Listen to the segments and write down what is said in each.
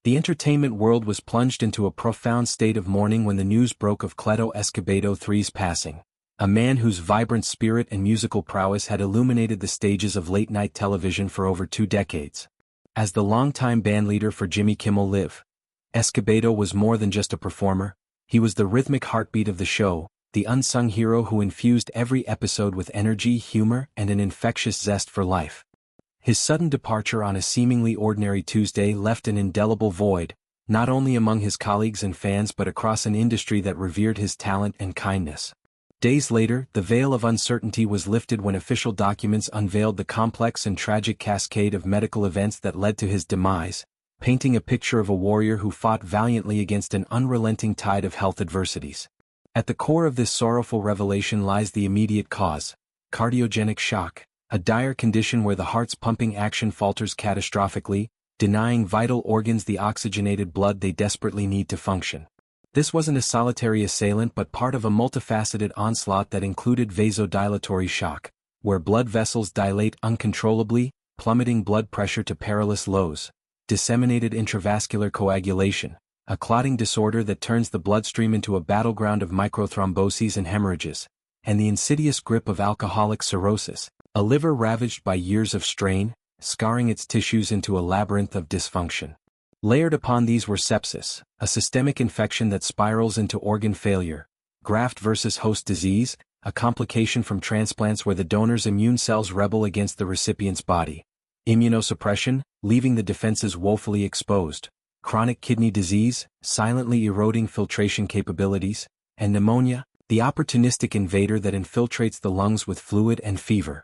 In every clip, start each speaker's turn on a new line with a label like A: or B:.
A: The entertainment world was plunged into a profound state of mourning when the news broke of Cleto Escobedo III's passing, a man whose vibrant spirit and musical prowess had illuminated the stages of late-night television for over 2 decades. As the longtime bandleader for Jimmy Kimmel Live, Escobedo was more than just a performer. He was the rhythmic heartbeat of the show, the unsung hero who infused every episode with energy, humor, and an infectious zest for life. His sudden departure on a seemingly ordinary Tuesday left an indelible void, not only among his colleagues and fans but across an industry that revered his talent and kindness. Days later, the veil of uncertainty was lifted when official documents unveiled the complex and tragic cascade of medical events that led to his demise, painting a picture of a warrior who fought valiantly against an unrelenting tide of health adversities. At the core of this sorrowful revelation lies the immediate cause: cardiogenic shock, a dire condition where the heart's pumping action falters catastrophically, denying vital organs the oxygenated blood they desperately need to function. This wasn't a solitary assailant but part of a multifaceted onslaught that included vasodilatory shock, where blood vessels dilate uncontrollably, plummeting blood pressure to perilous lows; disseminated intravascular coagulation, a clotting disorder that turns the bloodstream into a battleground of microthromboses and hemorrhages; and the insidious grip of alcoholic cirrhosis, a liver ravaged by years of strain, scarring its tissues into a labyrinth of dysfunction. Layered upon these were sepsis, a systemic infection that spirals into organ failure; graft versus host disease, a complication from transplants where the donor's immune cells rebel against the recipient's body; immunosuppression, leaving the defenses woefully exposed; chronic kidney disease, silently eroding filtration capabilities; and pneumonia, the opportunistic invader that infiltrates the lungs with fluid and fever.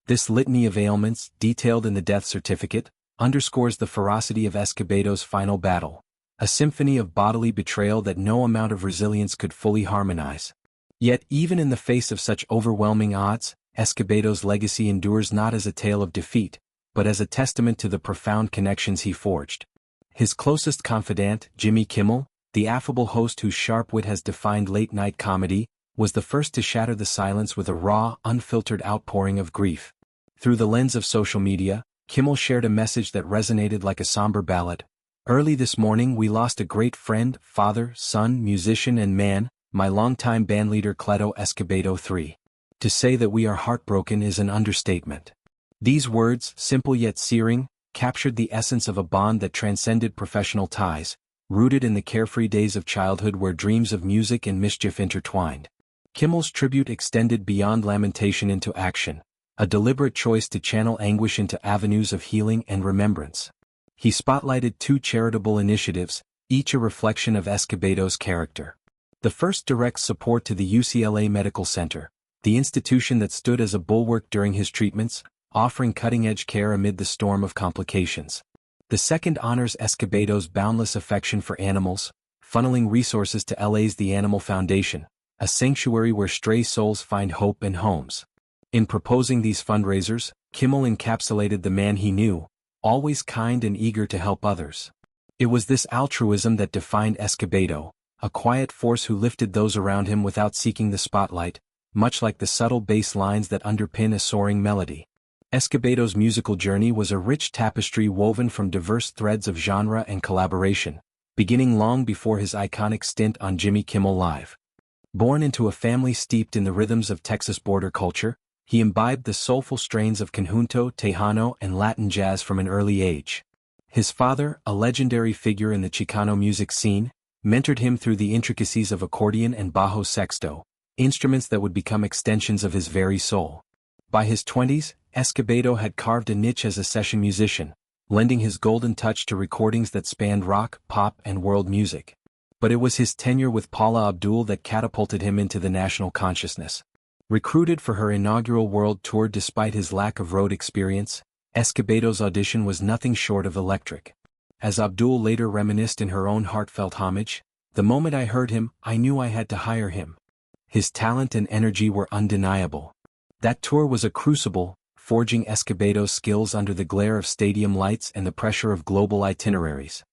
A: This litany of ailments, detailed in the death certificate, underscores the ferocity of Escobedo's final battle, a symphony of bodily betrayal that no amount of resilience could fully harmonize. Yet even in the face of such overwhelming odds, Escobedo's legacy endures not as a tale of defeat, but as a testament to the profound connections he forged. His closest confidant, Jimmy Kimmel, the affable host whose sharp wit has defined late-night comedy, was the first to shatter the silence with a raw, unfiltered outpouring of grief. Through the lens of social media, Kimmel shared a message that resonated like a somber ballad. "Early this morning we lost a great friend, father, son, musician and man, my longtime bandleader Cleto Escobedo III. To say that we are heartbroken is an understatement." These words, simple yet searing, captured the essence of a bond that transcended professional ties, rooted in the carefree days of childhood where dreams of music and mischief intertwined. Kimmel's tribute extended beyond lamentation into action, a deliberate choice to channel anguish into avenues of healing and remembrance. He spotlighted 2 charitable initiatives, each a reflection of Escobedo's character. The first directs support to the UCLA Medical Center, the institution that stood as a bulwark during his treatments, offering cutting-edge care amid the storm of complications. The second honors Escobedo's boundless affection for animals, funneling resources to LA's The Animal Foundation, a sanctuary where stray souls find hope and homes. In proposing these fundraisers, Kimmel encapsulated the man he knew, always kind and eager to help others. It was this altruism that defined Escobedo, a quiet force who lifted those around him without seeking the spotlight, much like the subtle bass lines that underpin a soaring melody. Escobedo's musical journey was a rich tapestry woven from diverse threads of genre and collaboration, beginning long before his iconic stint on Jimmy Kimmel Live. Born into a family steeped in the rhythms of Texas border culture, he imbibed the soulful strains of conjunto, tejano, and Latin jazz from an early age. His father, a legendary figure in the Chicano music scene, mentored him through the intricacies of accordion and bajo sexto, instruments that would become extensions of his very soul. By his 20s, Escobedo had carved a niche as a session musician, lending his golden touch to recordings that spanned rock, pop, and world music. But it was his tenure with Paula Abdul that catapulted him into the national consciousness. Recruited for her inaugural world tour despite his lack of road experience, Escobedo's audition was nothing short of electric. As Abdul later reminisced in her own heartfelt homage, "The moment I heard him, I knew I had to hire him. His talent and energy were undeniable." That tour was a crucible, forging Escobedo's skills under the glare of stadium lights and the pressure of global itineraries.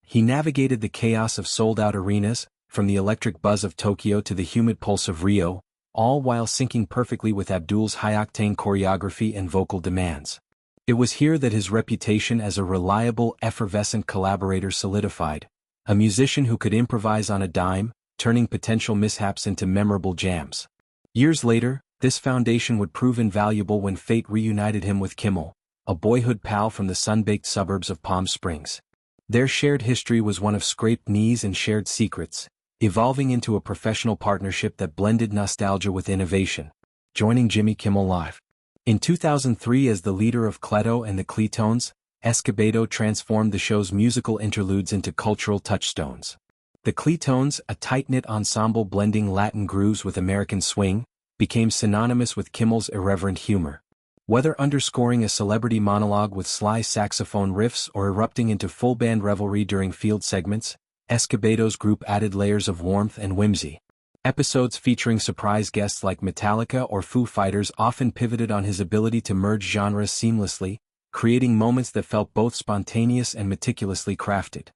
A: He navigated the chaos of sold-out arenas, from the electric buzz of Tokyo to the humid pulse of Rio, all while syncing perfectly with Abdul's high-octane choreography and vocal demands. It was here that his reputation as a reliable, effervescent collaborator solidified, a musician who could improvise on a dime, turning potential mishaps into memorable jams. Years later, this foundation would prove invaluable when fate reunited him with Kimmel, a boyhood pal from the sun-baked suburbs of Palm Springs. Their shared history was one of scraped knees and shared secrets, evolving into a professional partnership that blended nostalgia with innovation. Joining Jimmy Kimmel Live. In 2003 as the leader of Cleto and the Cletones, Escobedo transformed the show's musical interludes into cultural touchstones. The Cletones, a tight-knit ensemble blending Latin grooves with American swing, became synonymous with Kimmel's irreverent humor. Whether underscoring a celebrity monologue with sly saxophone riffs or erupting into full-band revelry during field segments, Escobedo's group added layers of warmth and whimsy. Episodes featuring surprise guests like Metallica or Foo Fighters often pivoted on his ability to merge genres seamlessly, creating moments that felt both spontaneous and meticulously crafted.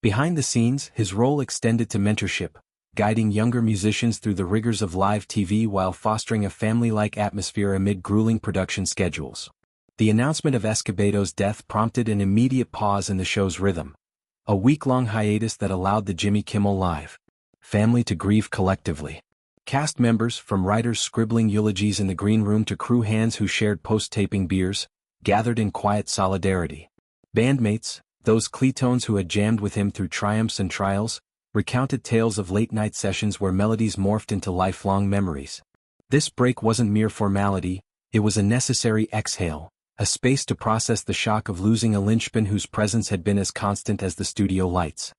A: Behind the scenes, his role extended to mentorship, guiding younger musicians through the rigors of live TV while fostering a family-like atmosphere amid grueling production schedules. The announcement of Escobedo's death prompted an immediate pause in the show's rhythm, a week-long hiatus that allowed the Jimmy Kimmel Live family to grieve collectively. Cast members, from writers scribbling eulogies in the green room to crew hands who shared post-taping beers, gathered in quiet solidarity. Bandmates, those Cletones who had jammed with him through triumphs and trials, recounted tales of late-night sessions where melodies morphed into lifelong memories. This break wasn't mere formality, it was a necessary exhale, a space to process the shock of losing a linchpin whose presence had been as constant as the studio lights.